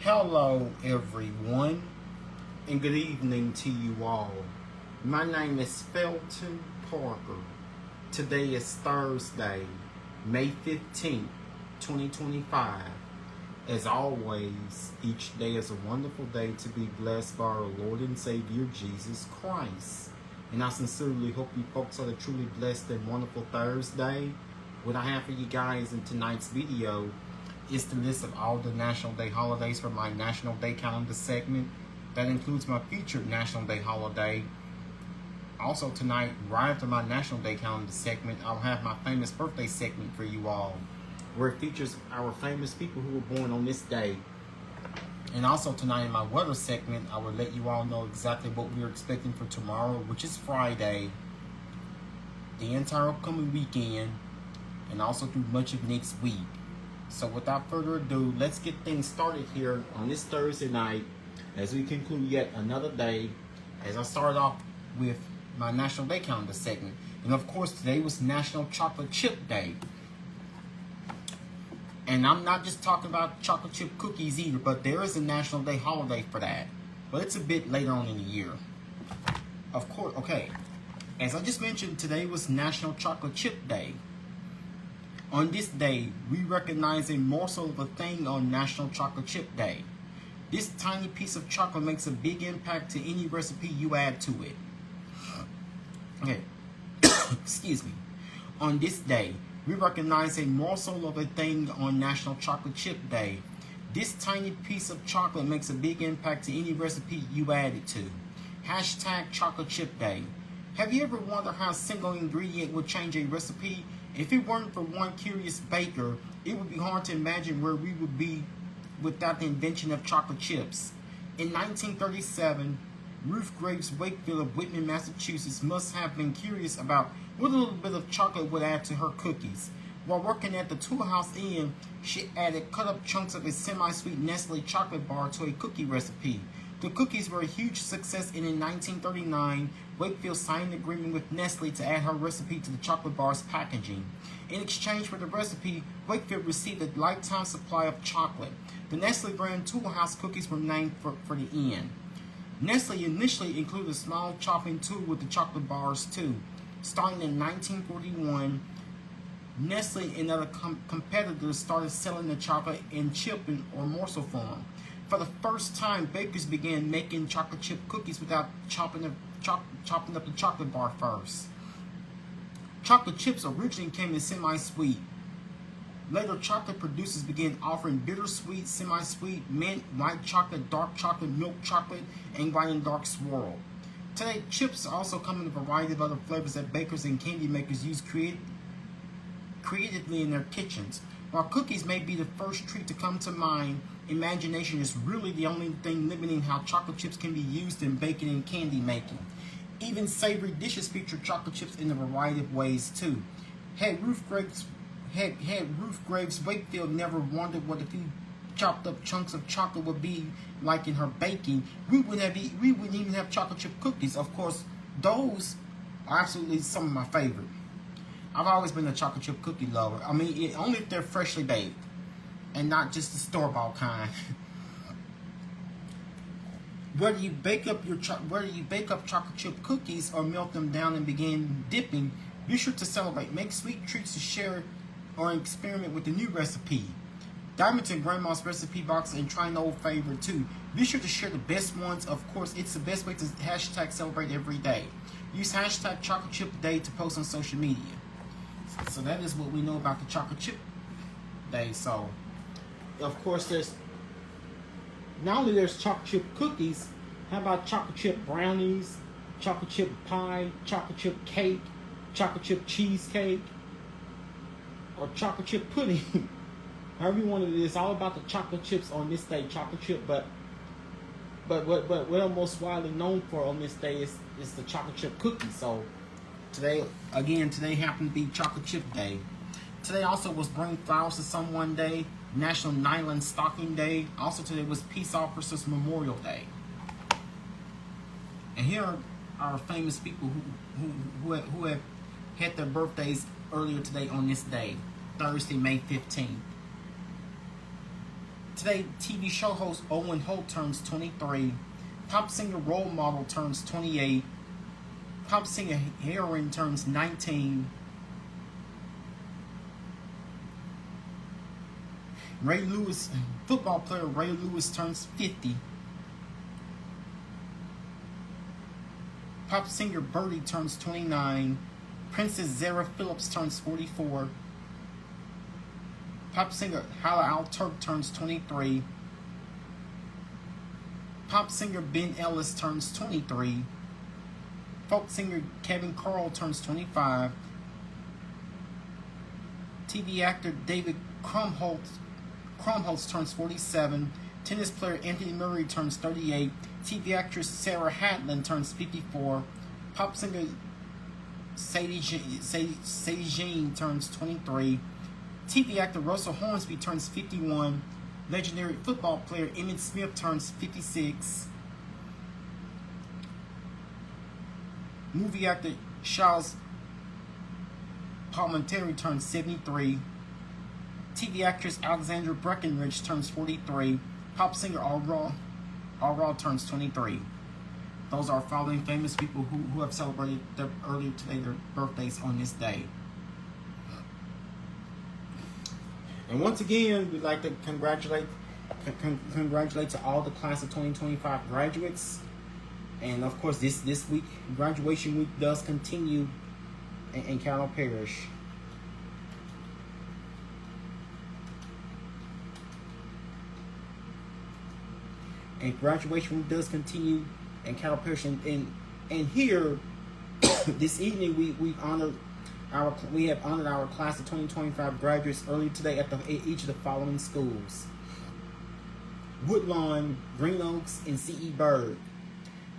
Hello, everyone, and good evening to you all. My name is Felton Parker. Today is Thursday, May 15th, 2025. As always, each day is a wonderful day to be blessed by our Lord and Savior, Jesus Christ. And I sincerely hope you folks had a truly blessed and wonderful Thursday. What I have for you guys in tonight's video is the list of all the National Day holidays for my National Day calendar segment. That includes my featured National Day holiday. Also tonight, right after my National Day calendar segment, I'll have my famous birthday segment for you all, where it features our famous people who were born on this day. And also tonight in my weather segment, I will let you all know exactly what we're expecting for tomorrow, which is Friday, the entire upcoming weekend, and also through much of next week. So without further ado, let's get things started here on this Thursday night as we conclude yet another day, as I start off with my National Day calendar segment. And of course, today was National Chocolate Chip Day. And I'm not just talking about chocolate chip cookies either, but there is a National Day holiday for that. But it's a bit later on in the year. Of course, okay. As I just mentioned, today was National Chocolate Chip Day. On this day, we recognize a morsel of a thing on National Chocolate Chip Day. This tiny piece of chocolate makes a big impact to any recipe you add to it. Okay, excuse me. On this day, we recognize a morsel of a thing on National Chocolate Chip Day. This tiny piece of chocolate makes a big impact to any recipe you add it to. Hashtag Chocolate Chip Day. Have you ever wondered how a single ingredient would change a recipe? If it weren't for one curious baker, it would be hard to imagine where we would be without the invention of chocolate chips. In 1937, Ruth Graves Wakefield of Whitman, Massachusetts must have been curious about what a little bit of chocolate would add to her cookies. While working at the Tool House Inn, she added cut-up chunks of a semi-sweet Nestle chocolate bar to a cookie recipe. The cookies were a huge success, and in 1939, Wakefield signed an agreement with Nestle to add her recipe to the chocolate bar's packaging. In exchange for the recipe, Wakefield received a lifetime supply of chocolate. The Nestle brand Tool House cookies were named for the inn. Nestle initially included a small chopping tool with the chocolate bars too. Starting in 1941, Nestle and other competitors started selling the chocolate in chip or morsel form. For the first time, bakers began making chocolate chip cookies without chopping up the chocolate bar first. Chocolate chips originally came in semi-sweet. Later, chocolate producers began offering bittersweet, semi-sweet, mint, white chocolate, dark chocolate, milk chocolate, and white and dark swirl. Today, chips also come in a variety of other flavors that bakers and candy makers use creatively in their kitchens. While cookies may be the first treat to come to mind, imagination is really the only thing limiting how chocolate chips can be used in baking and candy making. Even savory dishes feature chocolate chips in a variety of ways too. Had Ruth Graves Wakefield never wondered what a few chopped up chunks of chocolate would be like in her baking, we wouldn't even have chocolate chip cookies. Of course, those are absolutely some of my favorite. I've always been a chocolate chip cookie lover. I mean, only if they're freshly baked and not just the store-bought kind. Whether you bake up chocolate chip cookies or melt them down and begin dipping, be sure to celebrate. Make sweet treats to share or experiment with the new recipe. Dive into Grandma's recipe box and try an old favorite too. Be sure to share the best ones. Of course, it's the best way to hashtag celebrate every day. Use hashtag Chocolate Chip Day to post on social media. So that is what we know about the Chocolate Chip Day. So, of course, not only there's chocolate chip cookies, how about chocolate chip brownies, chocolate chip pie, chocolate chip cake, chocolate chip cheesecake, or chocolate chip pudding? However you want it, it's all about the chocolate chips on this day, chocolate chip. But what I'm most widely known for on this day is the chocolate chip cookie. So today happened to be Chocolate Chip Day. Today also was Bring Flowers to Someone Day, National Nylon Stocking Day. Also today was Peace Officers Memorial Day. And here are our famous people who have had their birthdays earlier today on this day, Thursday, May 15th. Today, TV show host Owen Holt turns 23. Pop singer role model turns 28. Pop singer heroine turns 19. Ray Lewis, football player Ray Lewis turns 50. Pop singer Birdie turns 29. Princess Zara Phillips turns 44. Pop singer Hala Al Turk turns 23. Pop singer Ben Ellis turns 23. Folk singer Kevin Carl turns 25. TV actor David Krumholtz turns 47. Tennis player Anthony Murray turns 38. TV actress Sarah Hatlin turns 54. Pop singer Sadie Jean turns 23. TV actor Russell Hornsby turns 51. Legendary football player Emmitt Smith turns 56. Movie actor Charles Palminteri turns 73. TV actress Alexandra Breckenridge turns 43. Pop singer Al Raw turns 23. Those are following famous people who have celebrated earlier today their birthdays on this day. And once again, we'd like to congratulate to all the class of 2025 graduates. And of course, this week, graduation week does continue in Carroll Parish. And graduation week does continue in Carroll Parish. And here, this evening, we have honored our class of 2025 graduates earlier today at each of the following schools: Woodlawn, Green Oaks, and C.E. Byrd.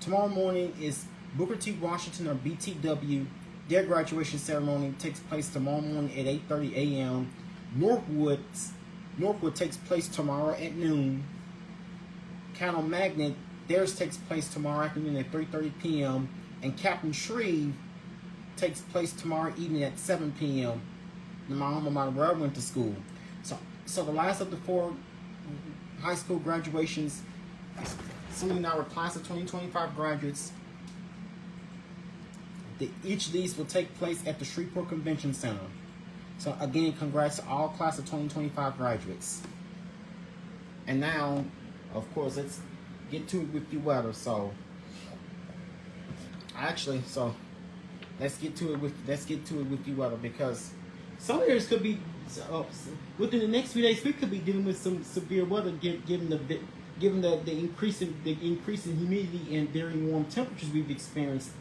Tomorrow morning is Booker T. Washington, or BTW. Their graduation ceremony takes place tomorrow morning at 8:30 a.m. Northwood takes place tomorrow at noon. Cattle Magnet, theirs takes place tomorrow afternoon at 3:30 p.m. And Captain Shreve takes place tomorrow evening at 7 p.m. in my alma mater where I went to school. So the last of the 4 high school graduations, saluting our class of 2025 graduates. Each of these will take place at the Shreveport Convention Center. So again, congrats to all class of 2025 graduates. And now, of course, let's get to it with the weather. Let's get to it with the weather, because some areas could be within the next few days. We could be dealing with some severe weather, given the increasing humidity and very warm temperatures we've experienced.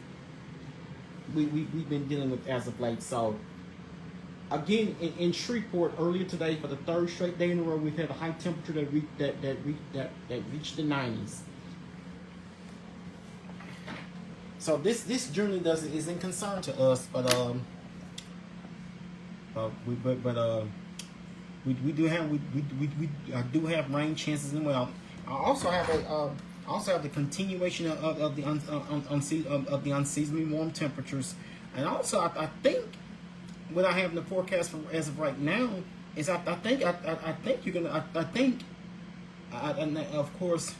We've been dealing with as of late. So again, in Shreveport earlier today, for the 3rd straight day in a row, we've had a high temperature that reached the 90s. So this journey isn't concern to us, but we do have rain chances as well. I also have the continuation of the unseasonably warm temperatures, and also I think what I have in the forecast for as of right now is I think of course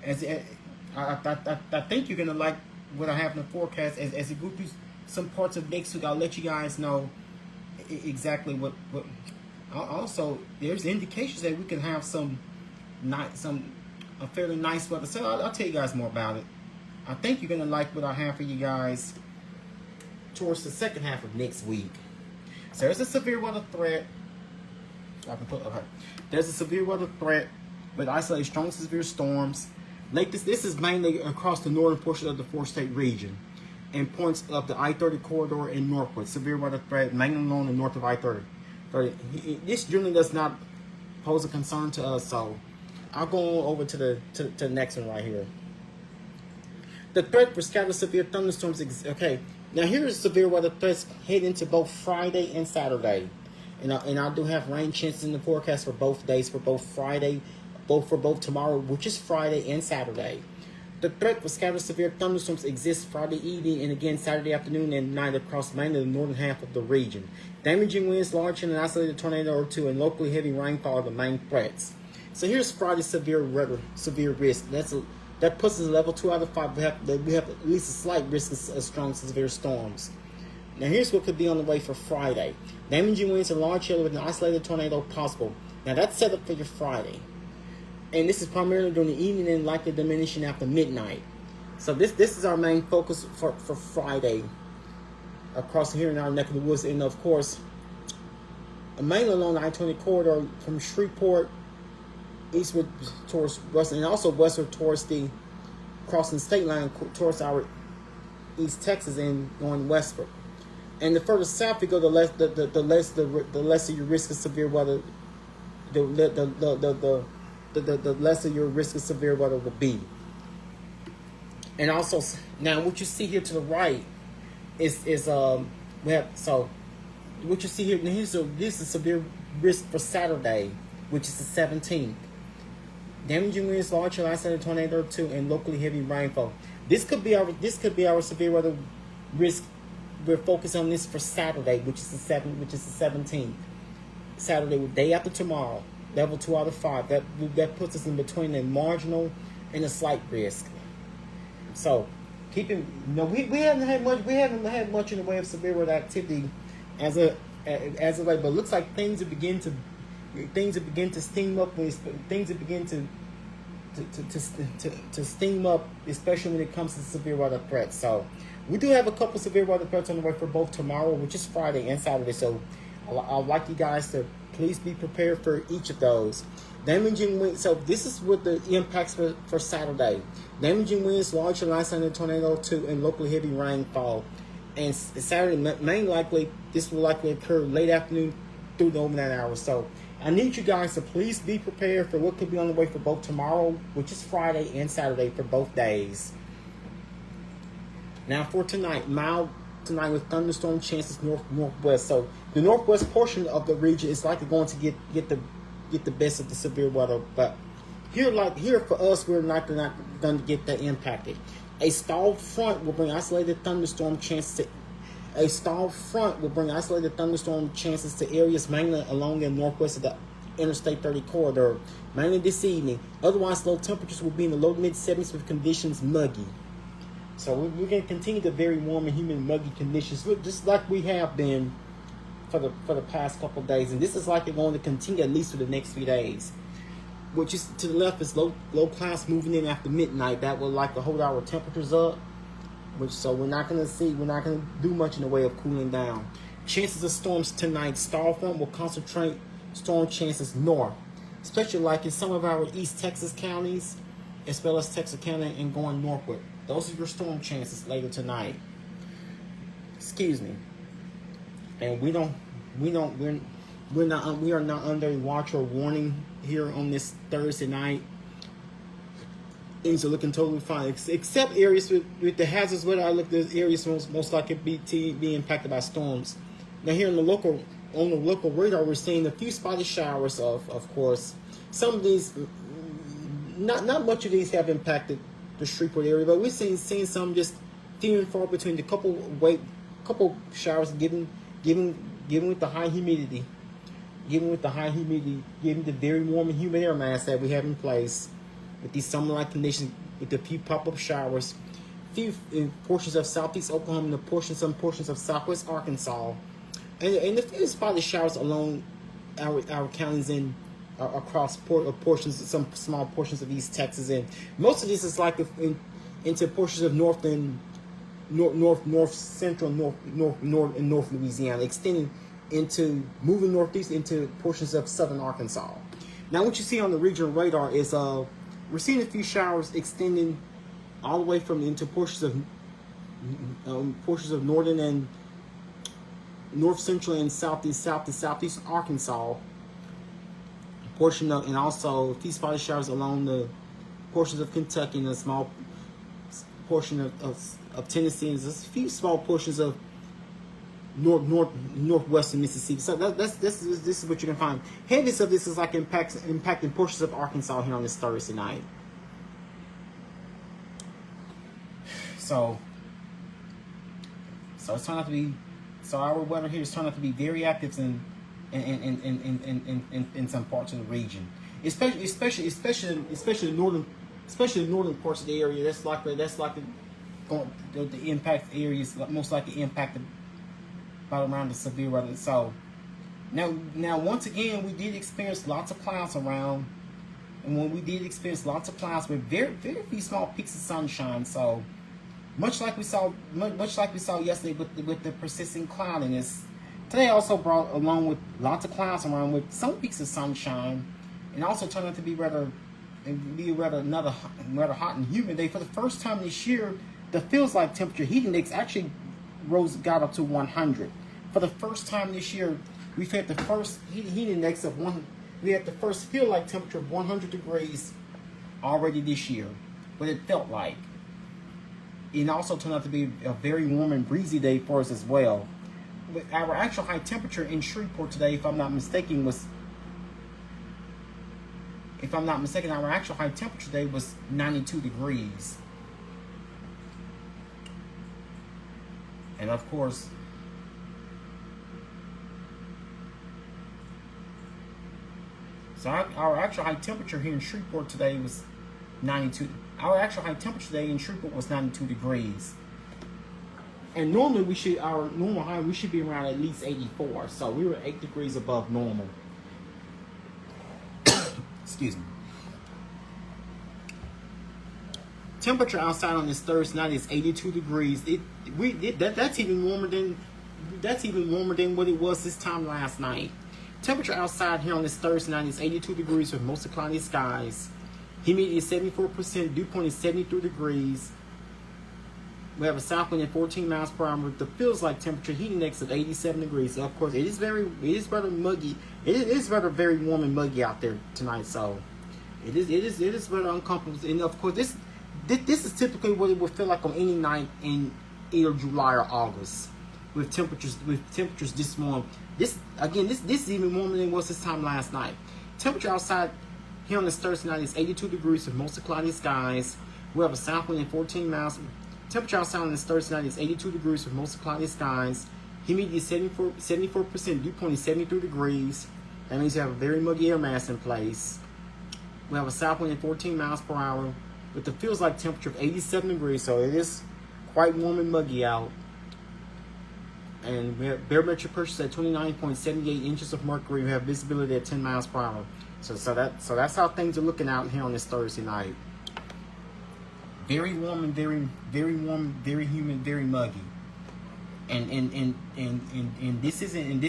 I think you're gonna like what I have in the forecast as we go through some parts of next week. I'll let you guys know exactly what. Also, there's indications that we can have a fairly nice weather. So I'll tell you guys more about it. I think you're gonna like what I have for you guys towards the second half of next week. So there's a severe weather threat. There's a severe weather threat with isolated strong severe storms. This is mainly across the northern portion of the 4-state region and points of the I-30 corridor in Northwood. Severe weather threat mainly along the north of I-30. This generally does not pose a concern to us, so I'll go over to the next one right here. The threat for scattered severe thunderstorms. Okay, now here's severe weather threats heading into both Friday and Saturday, and I do have rain chances in the forecast for both days, for both tomorrow, which is Friday, and Saturday. The threat for scattered severe thunderstorms exists Friday evening and again Saturday afternoon and night across mainly the northern half of the region. Damaging winds, large and an isolated tornado or two, and locally heavy rainfall are the main threats. So here's Friday's severe weather, severe risk. That puts us at level 2 out of 5. We have at least a slight risk of strong severe storms. Now here's what could be on the way for Friday. Damaging winds and large hail with an isolated tornado possible. Now that's set up for your Friday. And this is primarily during the evening and likely diminishing after midnight. So this is our main focus for Friday across here in our neck of the woods. And of course, mainly along the I-20 corridor from Shreveport eastward towards west, and also westward towards the crossing state line towards our East Texas and going westward. And the further south you go, the lesser your risk of severe weather, the lesser your risk of severe weather will be. And also, now what you see here to the right is we have, so what you see here, this is severe risk for Saturday, which is the 17th. Damaging winds, large hail, isolated tornado 2, and locally heavy rainfall. This could be our severe weather risk. We're focused on this for Saturday, which is the 17th. Saturday, day after tomorrow, level 2 out of 5. That puts us in between a marginal and a slight risk. So, we haven't had much in the way of severe weather activity as of late, but it looks like things are begin to steam up. Things are begin to steam up, especially when it comes to severe weather threats. So we do have a couple severe weather threats on the way for both tomorrow, which is Friday, and Saturday. So I'd like you guys to please be prepared for each of those. Damaging winds. So this is what the impacts for Saturday. Damaging winds, large and isolated tornado 2, and locally heavy rainfall. And Saturday, this will likely occur late afternoon through the overnight hours. So I need you guys to please be prepared for what could be on the way for both tomorrow, which is Friday, and Saturday for both days. Now for tonight, mild tonight with thunderstorm chances northwest. So the northwest portion of the region is likely going to get the best of the severe weather. But here for us, we're not going to get that impacted. A stalled front will bring isolated thunderstorm chances to areas mainly along the northwest of the Interstate 30 corridor, mainly this evening. Otherwise, low temperatures will be in the low to mid 70s with conditions muggy. So we're going to continue the very warm and humid muggy conditions, just like we have been for the past couple of days. And this is likely going to continue at least for the next 3 days. Which is to the left is low clouds moving in after midnight. That will likely hold our temperatures up. So we're not going to do much in the way of cooling down. Chances of storms tonight. Star front will concentrate storm chances north, especially like in some of our East Texas counties, as well as Texas County and going northward. Those are your storm chances later tonight. Excuse me. And we are not under a watch or warning here on this Thursday night. Things are looking totally fine, except areas with the hazards weather. I look at areas most likely be impacted by storms. Now here on the local radar, we're seeing a few spotty showers. Of course, some of these, not much of these have impacted the Shreveport area, but we're seeing some just few and far between. The couple showers given with the high humidity, given the very warm and humid air mass that we have in place. With these summer-like conditions, with a few pop-up showers, few in portions of southeast Oklahoma and some portions of southwest Arkansas, and a few spotty showers along our counties and across portions, some small portions of East Texas, and most of this is like into portions of north central, north and north Louisiana, extending into moving northeast into portions of southern Arkansas. Now, what you see on the regional radar is we're seeing a few showers extending all the way into portions of northern and north central and southeast Arkansas. And also a few spotty showers along the portions of Kentucky and a small portion of Tennessee, and just a few small portions of northwestern Mississippi. So this is what you can find. Heaviest of this is like impacting portions of Arkansas here on this Thursday night. So it's turned out to be. So our weather here is turned out to be very active in some parts of the region. especially northern parts of the area. That's likely the impact areas most likely impacted by around the severe weather. So now once again, we did experience lots of clouds around, and when we did experience lots of clouds with very few small peaks of sunshine. So much like we saw yesterday with the persistent cloudiness, today also brought along with lots of clouds around with some peaks of sunshine, and also turned out to be rather hot and humid day. For the first time this year, the feels like temperature heat index actually got up to 100. For the first time this year, we've had the first heat index of 1. We had the first feel like temperature of 100 degrees already this year, but it felt like. It also turned out to be a very warm and breezy day for us as well. But our actual high temperature in Shreveport today, if I'm not mistaken, our actual high temperature today was 92 degrees. And of course, so our actual high temperature here in Shreveport today was 92. Our actual high temperature today in Shreveport was 92 degrees. And normally our normal high, we should be around at least 84. So we were 8 degrees above normal. Excuse me. Temperature outside on this Thursday night is 82 degrees. That's even warmer than what it was this time last night. Temperature outside here on this Thursday night is 82 degrees with mostly cloudy skies. Humidity is 74%. Dew point is 73 degrees. We have a south wind at 14 miles per hour with the feels like temperature heat index of 87 degrees. So of course, it is rather muggy. It is rather very warm and muggy out there tonight. So it is rather uncomfortable. And of course, this is typically what it would feel like on any night in either July or August, with temperatures this warm. This is even warmer than it was this time last night. Temperature outside here on this Thursday night is 82 degrees with mostly cloudy skies. We have a south wind at 14 miles. Temperature outside on this Thursday night is 82 degrees with mostly cloudy skies. Humidity is 74%. Dew point is 73 degrees. That means you have a very muggy air mass in place. We have a south wind at 14 miles per hour with the feels like temperature of 87 degrees. So it is quite warm and muggy out. And we have barometric pressure at 29.78 inches of mercury. We have visibility at 10 miles per hour. So that's how things are looking out here on this Thursday night. Very warm and very warm, very humid, very muggy. And this isn't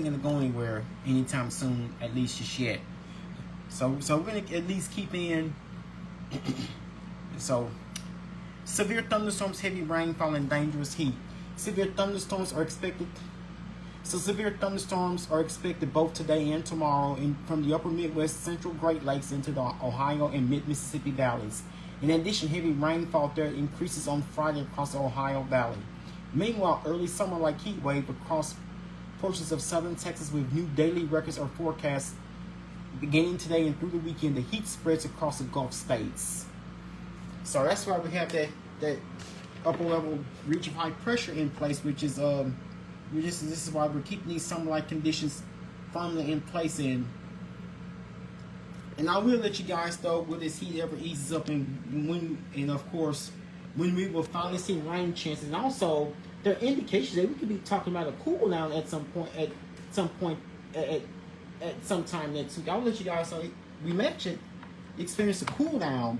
gonna go anywhere anytime soon, at least just yet. So we're gonna at least keep in. So severe thunderstorms, heavy rainfall, and dangerous heat. Severe thunderstorms are expected both today and tomorrow from the upper Midwest, central Great Lakes into the Ohio and mid-Mississippi valleys. In addition, heavy rainfall there increases on Friday across the Ohio Valley. Meanwhile, early summer-like heat wave across portions of southern Texas with new daily records are forecast beginning today and through the weekend. The heat spreads across the Gulf states. So that's why we have that upper level reach of high pressure in place, which is this is why we're keeping these summer-like conditions firmly in place. And I will let you guys know when this heat ever eases up, and of course when we will finally see rain chances. And also there are indications that we could be talking about a cool down at some time next week. I'll let you guys know we mentioned experience a cool down,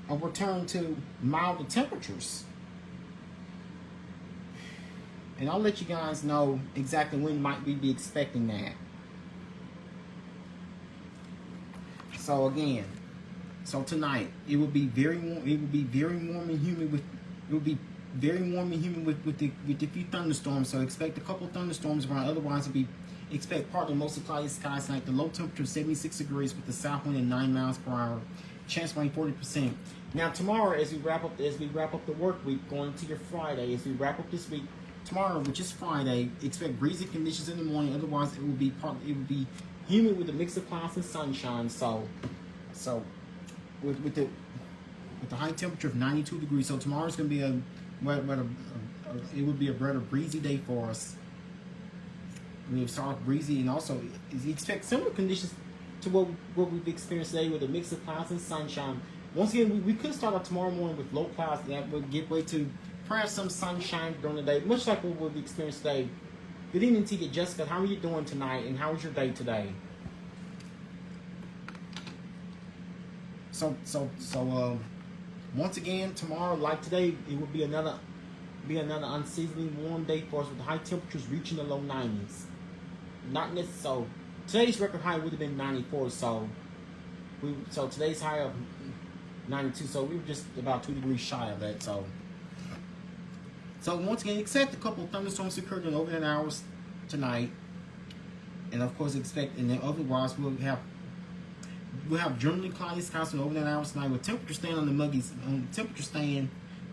a return to milder temperatures. And I'll let you guys know exactly when might we be expecting that. So again, tonight it will be very warm. It will be very warm and humid with a few thunderstorms. So expect a couple of thunderstorms around. Otherwise, expect partly mostly cloudy skies tonight. The low temperature is 76 degrees with the south wind at 9 miles per hour. Chance rain 40%. Now tomorrow, as we wrap up the work week, going into your Friday, as we wrap up this week. Tomorrow, which is Friday, expect breezy conditions in the morning. Otherwise, it will be humid with a mix of clouds and sunshine. So with the high temperature of 92 degrees. So tomorrow's going to be it will be a rather breezy day for us. We start off breezy, and also expect similar conditions to what we've experienced today with a mix of clouds and sunshine. Once again, we could start out tomorrow morning with low clouds that would give way to perhaps some sunshine during the day, much like what we've experienced today. Good evening to you, Jessica. How are you doing tonight, and how was your day today? So, once again, tomorrow, like today, it will be another unseasonably warm day for us with high temperatures reaching the low 90s. Not necessarily. So today's record high would have been 94. So today's high of 92. So we were just about 2 degrees shy of that. So once again, expect a couple of thunderstorms to occur in overnight hours tonight, and of course and then otherwise we'll have generally cloudy skies in overnight hours tonight, with temperature staying on the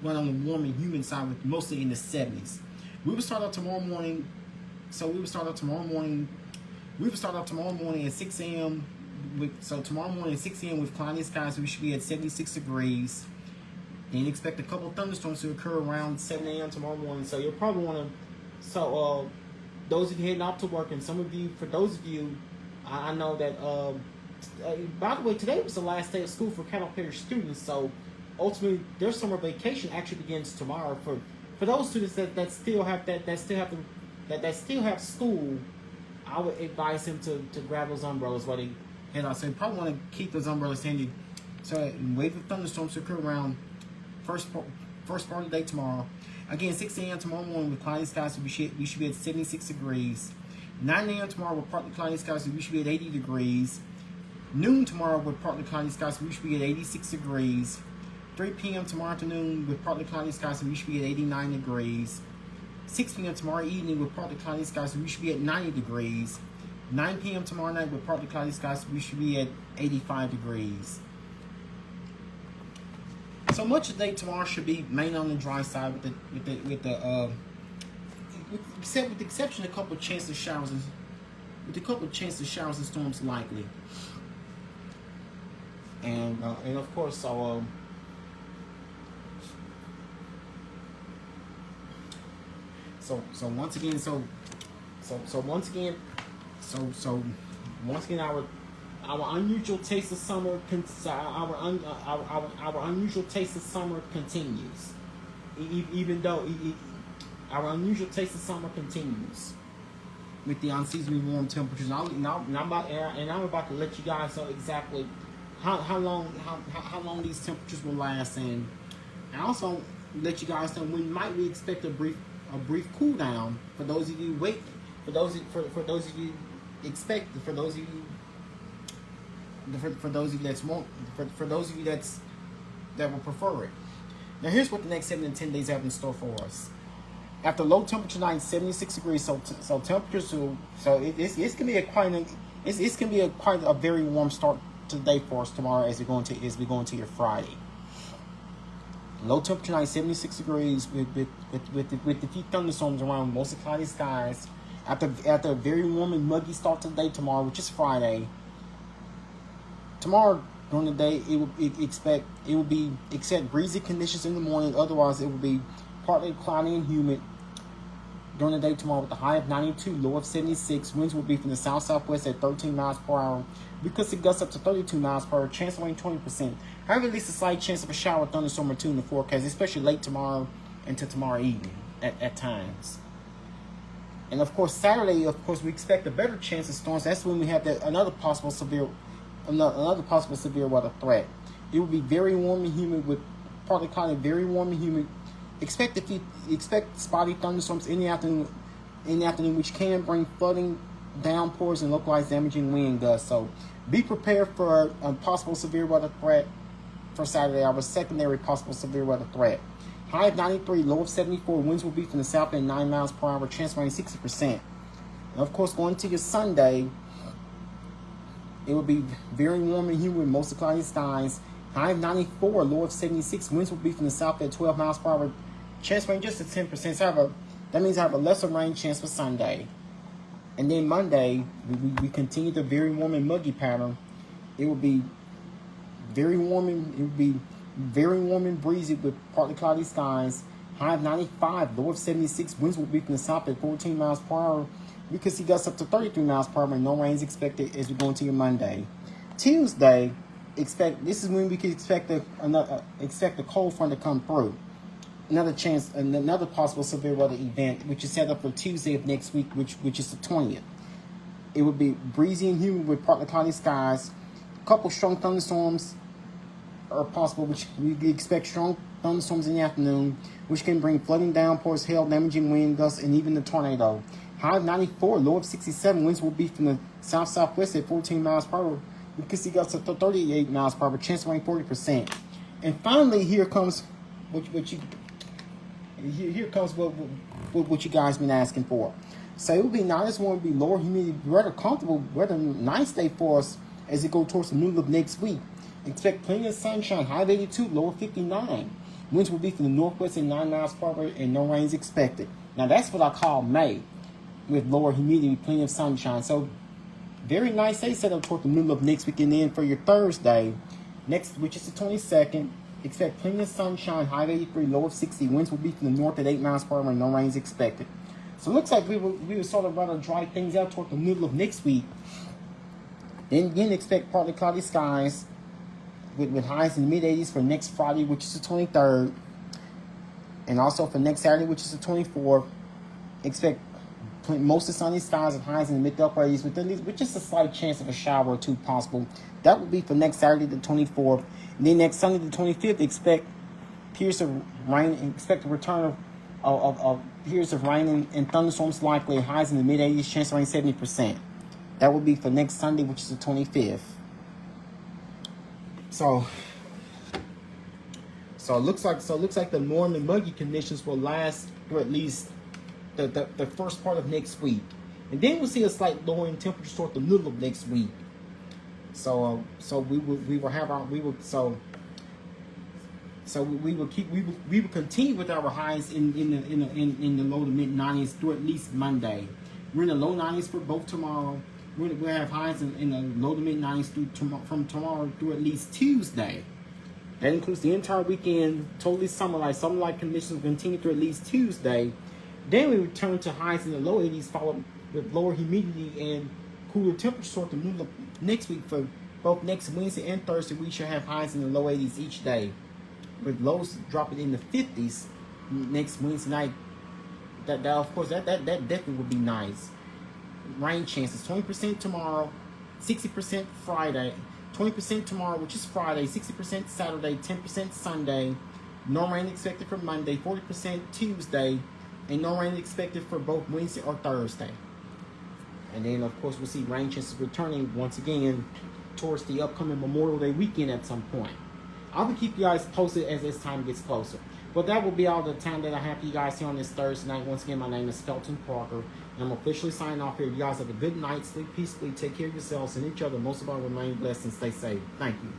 right on the warm and humid side, with mostly in the 70s. We will start out tomorrow morning. We will start out tomorrow morning at 6 a.m. Tomorrow morning at 6 a.m. with cloudy skies, we should be at 76 degrees. And expect a couple of thunderstorms to occur around 7 a.m. tomorrow morning. So you'll probably want to. Those of you heading out to work, and for those of you, I know that. By the way, today was the last day of school for Cattle Parish students. So ultimately, their summer vacation actually begins tomorrow. For those students that still have school, I would advise them to grab those umbrellas while they head out. So you probably want to keep those umbrellas handy. So wait for thunderstorms to occur around first part of the day tomorrow. Again, 6 a.m. tomorrow morning with cloudy skies, we should be at 76 degrees. 9 a.m. tomorrow with partly cloudy skies, we should be at 80 degrees. Noon tomorrow with partly cloudy skies, we should be at 86 degrees. 3 p.m. tomorrow afternoon with partly cloudy skies, we should be at 89 degrees. 6 p.m. tomorrow evening with partly cloudy skies, we should be at 90 degrees. 9 p.m. tomorrow night with partly cloudy skies, we should be at 85 degrees. So much of the day tomorrow should be mainly on the dry side, with the exception of a couple of chances of showers and storms likely. And of course, once again, our unusual taste of summer continues. Even though our unusual taste of summer continues with the unseasonably warm temperatures. I'm about to let you guys know exactly how long these temperatures will last, and also let you guys know when might we expect a brief cool down for those of you that will prefer it. Now here's what the next 7 to 10 days have in store for us. After low temperature night, 76 degrees. So temperatures. It's gonna be quite a very warm start to the day for us tomorrow as we go into your Friday. Low temperature night, 76 degrees with a few thunderstorms around, mostly cloudy skies. After a very warm and muggy start to the day tomorrow, which is Friday. Tomorrow during the day, it will be except breezy conditions in the morning. Otherwise, it will be partly cloudy and humid during the day tomorrow, with a high of 92, low of 76. Winds will be from the south-southwest at 13 miles per hour. We could see gusts up to 32 miles per hour. Chance of rain 20%. However, at least a slight chance of a shower, thunderstorm or two in the forecast, especially late tomorrow into tomorrow evening at times. And of course, Saturday, we expect a better chance of storms. That's when we have another possible severe weather threat. It will be very warm and humid with partly cloudy, very warm and humid. Expect spotty thunderstorms in the afternoon, which can bring flooding, downpours, and localized damaging wind gusts. So be prepared for a possible severe weather threat for Saturday, our secondary possible severe weather threat. High of 93, low of 74. Winds will be from the south at 9 miles per hour. Chance of rain 60%. And of course, going to your Sunday, it will be very warm and humid with mostly cloudy skies. High of 94, low of 76. Winds will be from the south at 12 miles per hour. Chance of rain just at 10%. So that means I have a lesser rain chance for Sunday. And then Monday, we continue the very warm and muggy pattern. It will be very warm and breezy with partly cloudy skies. High of 95, low of 76. Winds will be from the south at 14 miles per hour. we could see gusts up to 33 miles per hour and no rain is expected as we go into your Monday. Tuesday, this is when we could expect a cold front to come through. Another possible severe weather event, which is set up for Tuesday of next week, which is the 20th. It would be breezy and humid with partly cloudy skies. A couple strong thunderstorms are possible, which we expect strong thunderstorms in the afternoon, which can bring flooding downpours, hail, damaging wind gusts, and even a tornado. High of 94, low of 67. Winds will be from the south-southwest at 14 miles per hour. We could see gusts of 38 miles per hour, chance of rain 40%. And finally, here comes what you guys been asking for. So it will be not as warm, it will be lower humidity, rather comfortable weather, nice day for us as it go towards the middle of next week. Expect plenty of sunshine, high of 82, low of 59. Winds will be from the northwest at 9 miles per hour and no rain is expected. Now that's what I call May, with lower humidity, plenty of sunshine. So very nice day set up toward the middle of next week. And then for your Thursday, which is the 22nd, expect plenty of sunshine, high of 83, low of 60. Winds will be from the north at 8 miles per hour and no rain is expected. So it looks like we will sort of rather dry things out toward the middle of next week. Then again, expect partly cloudy skies with highs in the mid-80s for next Friday, which is the 23rd. And also for next Saturday, which is the 24th. Expect mostly sunny skies and highs in the mid to upper 80s with just a slight chance of a shower or two possible. That will be for next Saturday, the 24th. And then next Sunday, the 25th, expect periods of rain and expect a return of periods of rain and thunderstorms likely, highs in the mid-80s, chance of rain 70%. That will be for next Sunday, which is the 25th. So it looks like the warm and muggy conditions will last for at least the first part of next week, and then we'll see a slight lowering temperature toward the middle of next week. So we will continue with our highs in the low to mid 90s through at least Monday. We're in the low 90s for both tomorrow. We'll have highs in the low to mid 90s from tomorrow through at least Tuesday. That includes the entire weekend. Totally summer-like conditions will continue through at least Tuesday. Then we return to highs in the low 80s, followed with lower humidity and cooler temperatures toward the middle of next week. For both next Wednesday and Thursday, we shall have highs in the low 80s each day, with lows dropping in the 50s next Wednesday night. That definitely would be nice. Rain chances 20% tomorrow, 60% Friday, 20% tomorrow, which is Friday, 60% Saturday, 10% Sunday. No rain expected for Monday, 40% Tuesday, and no rain expected for both Wednesday or Thursday. And then, of course, we'll see rain chances returning once again towards the upcoming Memorial Day weekend at some point. I will keep you guys posted as this time gets closer. But that will be all the time that I have for you guys here on this Thursday night. Once again, my name is Felton Parker, and I'm officially signing off here. You guys have a good night, sleep peacefully, take care of yourselves and each other. Most of all, remain blessed and stay safe. Thank you.